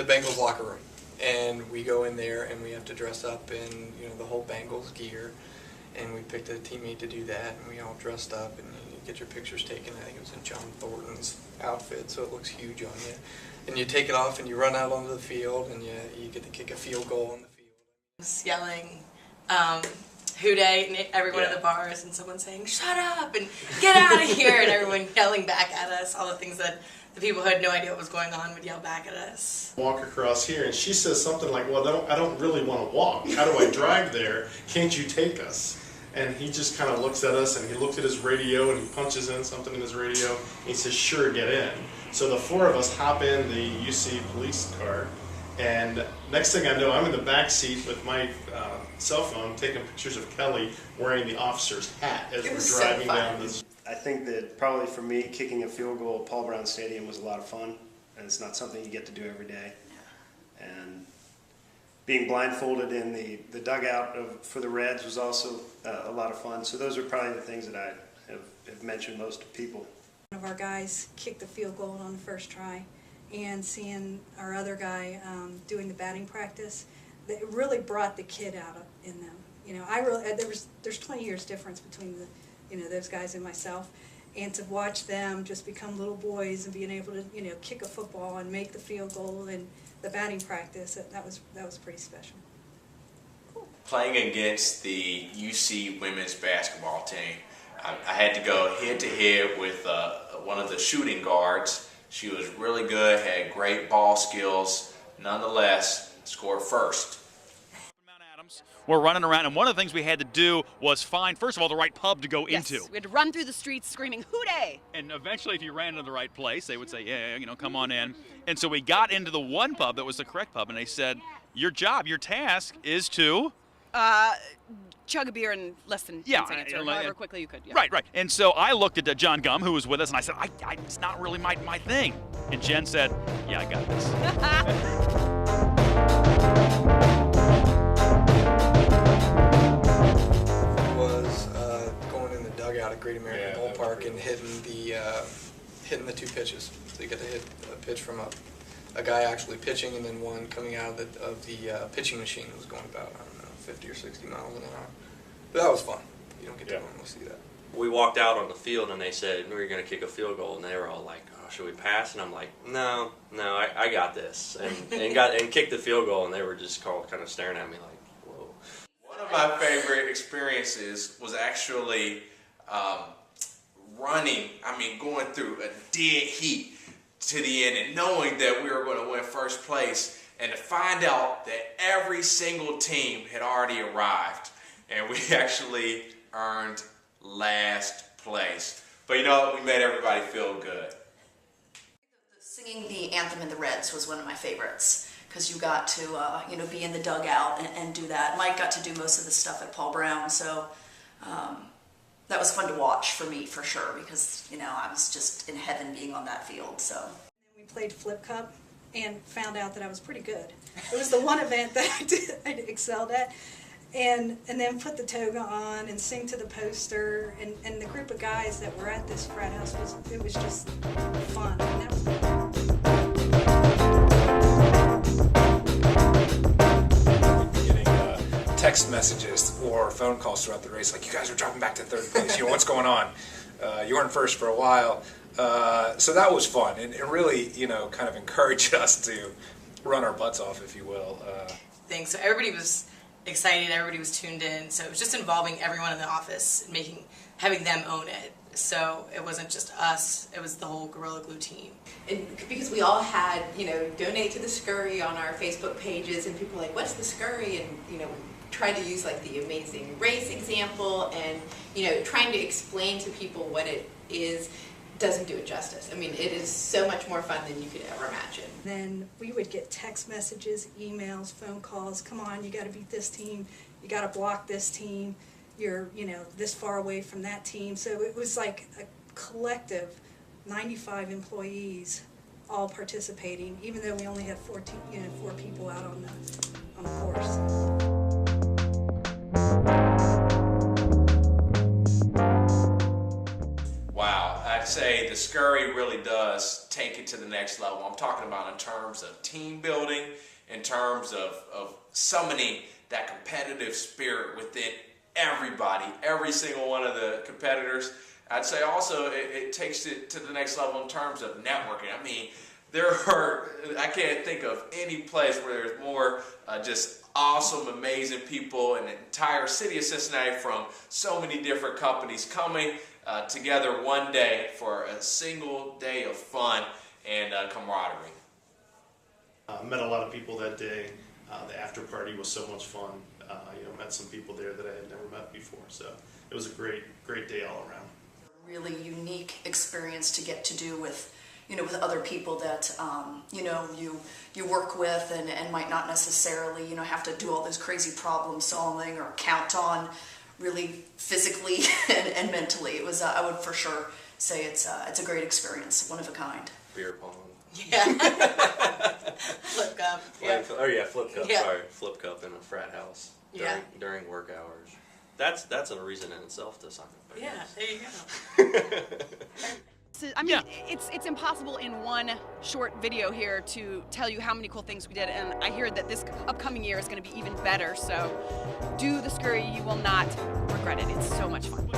the Bengals locker room, and we go in there and we have to dress up in the whole Bengals gear, and we picked a teammate to do that, and we all dressed up, and you get your pictures taken. I think it was in John Thornton's outfit, so it looks huge on you. And you take it off and you run out onto the field, and you get to kick a field goal on the field. Just yelling, "Hoo day!" and everyone at the bars, and someone saying, "Shut up!" and "Get out of here!" and everyone yelling back at us. All the things that the people who had no idea what was going on would yell back at us. Walk across here, and she says something like, "Well, I don't really want to walk. How do I drive there? Can't you take us?" And he just kind of looks at us, and he looks at his radio, and he punches in something in his radio, and he says, "Sure, get in." So the four of us hop in the UC police car, and next thing I know, I'm in the back seat with my cell phone taking pictures of Kelly wearing the officer's hat as we're driving down this. I think that probably for me, kicking a field goal at Paul Brown Stadium was a lot of fun, and it's not something you get to do every day. And being blindfolded in the dugout for the Reds was also a lot of fun. So those are probably the things that I have mentioned most to people. One of our guys kicked the field goal on the first try, and seeing our other guy doing the batting practice, it really brought the kid out in them. There's 20 years difference between those guys and myself, and to watch them just become little boys and being able to kick a football and make the field goal and the batting practice, that was pretty special. Cool. Playing against the UC women's basketball team, I had to go head-to-head with one of the shooting guards. She was really good, had great ball skills, nonetheless scored first. We're running around, and one of the things we had to do was find, first of all, the right pub to go into. We had to run through the streets screaming, "Hoo day!" And eventually, if you ran into the right place, they would say, yeah, come on in. And so we got into the one pub that was the correct pub, and they said, your task is to... chug a beer in less than 10 seconds, or however quickly you could. Yeah. Right. And so I looked at John Gum, who was with us, and I said, it's not really my thing. And Jen said, yeah, I got this. Out at Great American Ballpark and hitting the two pitches. So you get to hit a pitch from a guy actually pitching, and then one coming out of the pitching machine that was going about 50 or 60 miles an hour. But that was fun. You don't get to normally see that. We walked out on the field and they said we were going to kick a field goal, and they were all like, "Oh, should we pass?" And I'm like, "No, I got this," and kicked the field goal, and they were just kind of staring at me like, "Whoa." One of my favorite experiences was actually going through a dead heat to the end and knowing that we were going to win first place, and to find out that every single team had already arrived and we actually earned last place. But we made everybody feel good. Singing the anthem in the Reds was one of my favorites, because you got to be in the dugout and do that. Mike got to do most of the stuff at Paul Brown, so that was fun to watch for me, for sure, because I was just in heaven being on that field. So we played Flip Cup and found out that I was pretty good. It was the one event that I excelled at, and then put the toga on and sing to the poster, and the group of guys that were at this frat house was just fun. I mean, that was text messages or phone calls throughout the race, like, "You guys are dropping back to third place. What's going on? You weren't first for a while." So that was fun, and it really, kind of encouraged us to run our butts off, if you will. Things. So everybody was excited. Everybody was tuned in. So it was just involving everyone in the office, having them own it. So it wasn't just us, it was the whole Gorilla Glue team. And because we all had, donate to the Scurry on our Facebook pages, and people were like, "What's the Scurry?" And, tried to use like the Amazing Race example, and, trying to explain to people what it is doesn't do it justice. I mean, it is so much more fun than you could ever imagine. Then we would get text messages, emails, phone calls. "Come on, you got to beat this team. You got to block this team. You're, this far away from that team." So it was like a collective 95 employees all participating, even though we only had 4 people out on the course. Wow, I'd say the Scurry really does take it to the next level. I'm talking about in terms of team building, in terms of summoning that competitive spirit within everybody, every single one of the competitors. I'd say also it takes it to the next level in terms of networking. I mean, I can't think of any place where there's more just awesome, amazing people in the entire city of Cincinnati from so many different companies coming together one day for a single day of fun and camaraderie. Met a lot of people that day. The after party was so much fun. Met some people there that I had never met before. So it was a great day all around. Really unique experience to get to do with other people that you work with and might not necessarily have to do all this crazy problem solving or count on really physically and mentally. It was I would for sure say it's a great experience, one of a kind. Beer pong. Yeah. Flip cup. Yeah. Flip cup. Yeah. Sorry, flip cup in a frat house during work hours. That's a reason in itself to sign up. Yeah, there you go. So, I mean, it's impossible in one short video here to tell you how many cool things we did, and I hear that this upcoming year is going to be even better. So do the Scurry, you will not regret it. It's so much fun.